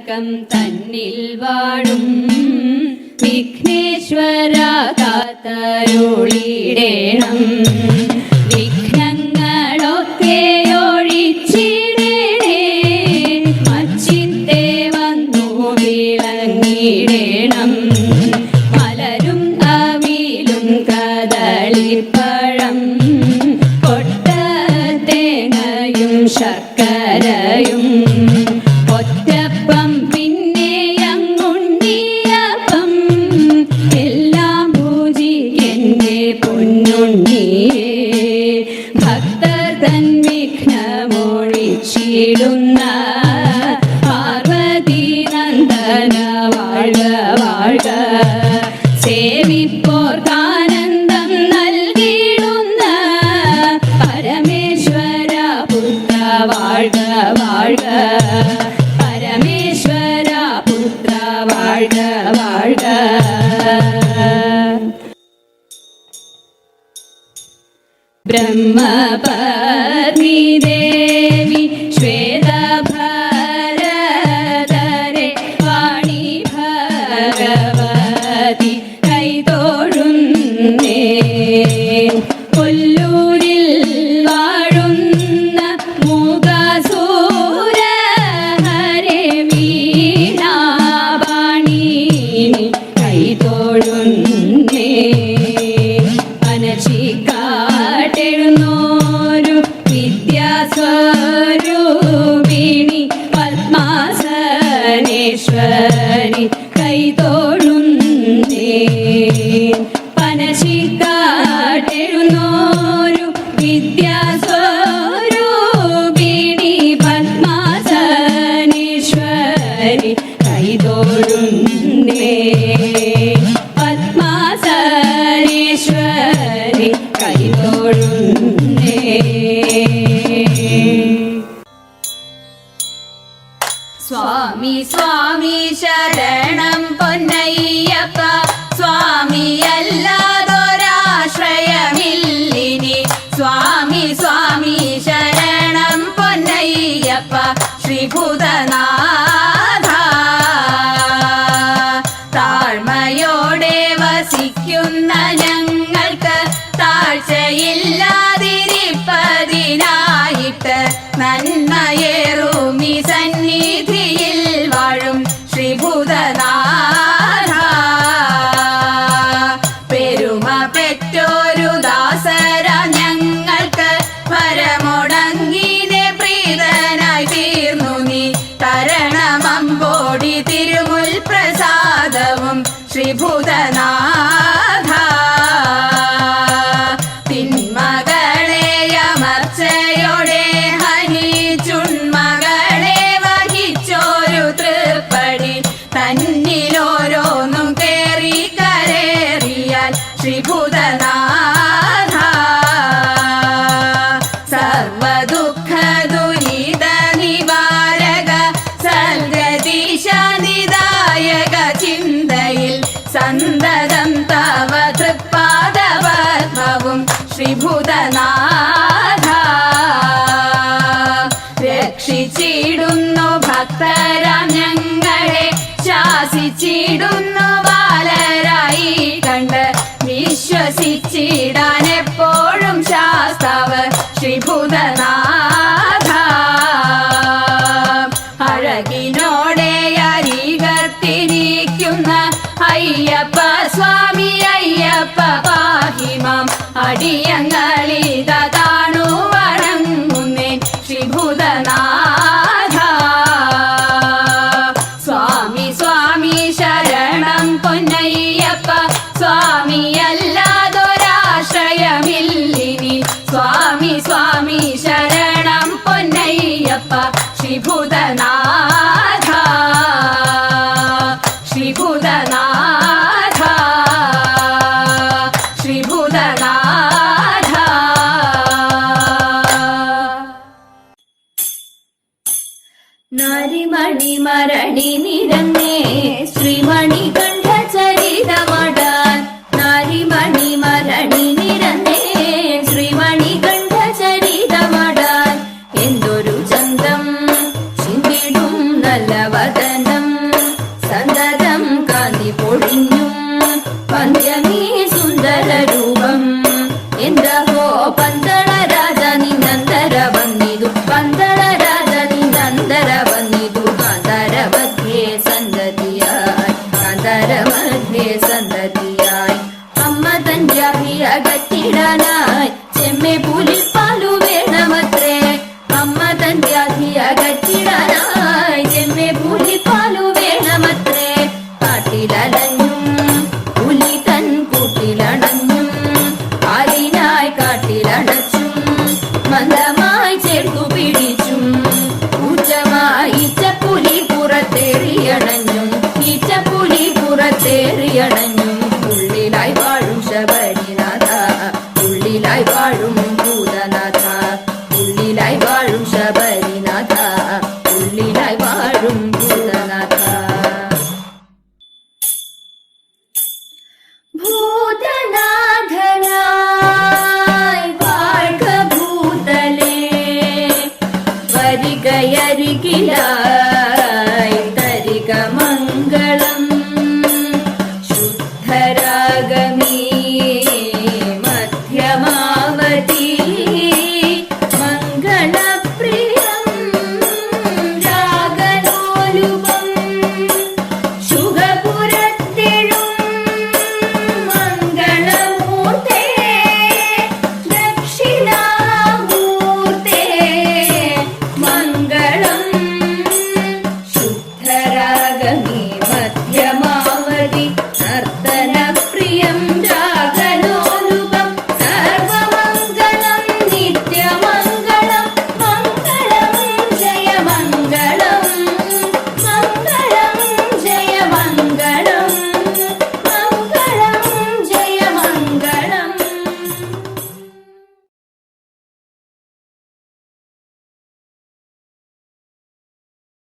കനകം തന്നിൽ വാഴും വിഘ്നേശ്വര കാത്തരുളിടേണം. വിഘ്നങ്ങളൊക്കെ ഒഴിച്ചിടണേ, മച്ചിത്തെ വന്നു വിളങ്ങിടേണം. മലരും അവിലും കദളിപ്പഴം കൊട്ടത്തേങ്ങയും ശർക്കരയും ഒറ്റപ്പം പിന്നെ അങ്ങുണ്ണിയപ്പം എല്ലാം പൂജിക്കെന്റെ പൊന്നുണ്ണിയേ. ഭക്തർ തൻ വിഘ്നമൊഴിച്ചിടുന്ന പാർവതി നന്ദന വാഴ്ക വാഴ്ക. സേവിപ്പോർക്കാനന്ദം നൽകിടുന്ന പരമേശ്വര പുത്ര വാഴ്ക വാഴ്ക. പരമേശ്വര പുത്ര വാഴ്ക വാഴ്ക. ബ്രഹ്മപത്നി ദേവി ശ്വേതഭരധരെ വാണി ഭഗവതി കൈതൊഴുന്നേ. കൊല്ലൂരിൽ വാഴുന്ന മൂകാസുര ഹരേ വീണാവാണി കൈതൊഴുന്നേ. അനച്ചിക്കാട്ടെഴുന്നോരു വിദ്യാസ്വരൂപിണി പത്മാസനേശ്വരി കൈതൊഴുന്നേ. പനച്ചിക്കാട്ടെഴുന്നോരു വിദ്യാസ്വരൂപിണി പത്മാസനേശ്വരി കൈതൊഴുന്നേ. പത്മാസനേശ്വരി കൈതൊഴുന്നേ. സ്വാമി സ്വാമി ശരണം പൊന്നയ്യപ്പ, സ്വാമിയല്ലാതൊരാശ്രയമില്ലിനി. സ്വാമി സ്വാമി ശരണം പൊന്നയ്യപ്പ ശ്രീഭൂതനാഥ. താഴ്മയോടെ വസിക്കുന്ന ഞങ്ങൾക്ക് താഴ്ചയില്ലാതിരിപ്പതിനായിട്ട് നന്മയേറുമി സന്നിധിയിൽ വാഴും ശ്രീഭൂതനാഥ. പെരുമ പെറ്റോരു ദാസര ഞങ്ങൾക്ക് പരമൊടങ്ങിനെ പ്രീതനായി തീർന്നു നീ. തരണമമ്പോടി തിരുമുൽ പ്രസാദവും ശ്രീഭൂതനാഥ. തിന്മകളെ അമർച്ചയോടെ ഹനിച്ചുൺമകളെ വഹിച്ചോരു തൃപ്പടി തന്നിലോരോന്നും കേറി കരേറിയാൽ ശ്രീഭൂതനാഥ. സർവദുഃഖ ദുരിത നിവാരക സൽഗതീശ നിദായക ചിന്തയിൽ സന്തതം തവ തൃപ്പാദപത്മവും ശ്രീഭൂതനാഥ. രക്ഷിച്ചിടുന്നു ഭക്തരാം ഞങ്ങളെ, ശാസിച്ചിടുന്നു ബാലരായി കണ്ട് വിശ്വസിച്ചിടാൻ എപ്പോഴും ശാസ്താവ് ശ്രീഭൂതനാഥ. അഴകിനോടെ അരികത്തിരിക്കുന്ന അയ്യപ്പ സ്വാമി അയ്യപ്പ പാഹിമാം. അടിയങ്ങളിത താണു വണങ്ങുന്നേൻ ശ്രീഭൂതനാഥ. സ്വാമി സ്വാമി ശരണം പൊന്നയ്യപ്പ, സ്വാമിയല്ലാതൊരാശ്രയമില്ലിനി. സ്വാമി സ്വാമി ശരണം പൊന്നയ്യപ്പ ശ്രീഭൂതനാഥ. ശ്രീഭൂതനാഥ ശ്രീഭൂതനാഥ. പൊഴിഞ്ഞും പന്ത്യമീ സുന്ദര രൂപം എന്തഹോ പന്തള രാജ നിന്നന്തര വന്നിതു പന്തള രാജ നിന്നന്തര വന്നിതു കാന്തര മധ്യേ സന്തതിയായി കാന്തര മധ്യേ സന്തതിയായി അമ്മ തഞ്ചാഹി അകറ്റിടാനായി ചെമ്മെ പുലിപ്പാലു വേണമത്രേ അമ്മ തഞ്ചാഹി അകറ്റിടാനായി ചെമ്മെ പുലിപ്പാലു വേണമത്രേ കാട്ടിലലഞ്ഞും പുലി തൻ കൂട്ടിലണഞ്ഞും ആലിനായി കാട്ടിലണച്ചും മന്ദമായി ചേർത്തു പിടിച്ചും ഊറ്റമായി ഈച്ചപ്പുലി പുറത്തേറിയണഞ്ഞും ഈച്ചപ്പുലി പുറത്തേറിയണഞ്ഞും ഉള്ളിലായി വാഴും ശബരിനാഥ ഉള്ളിലായി വാഴും ഭൂതനാഥ ഉള്ളിലായി വാഴും ശബരിനാഥ ഉള്ളിലായി വാഴും ഭൂതനാഥ ഭൂതനാഥനായി വാഴ്ക ഭൂതലേ വരികയരികിലായി തരിക മംഗളം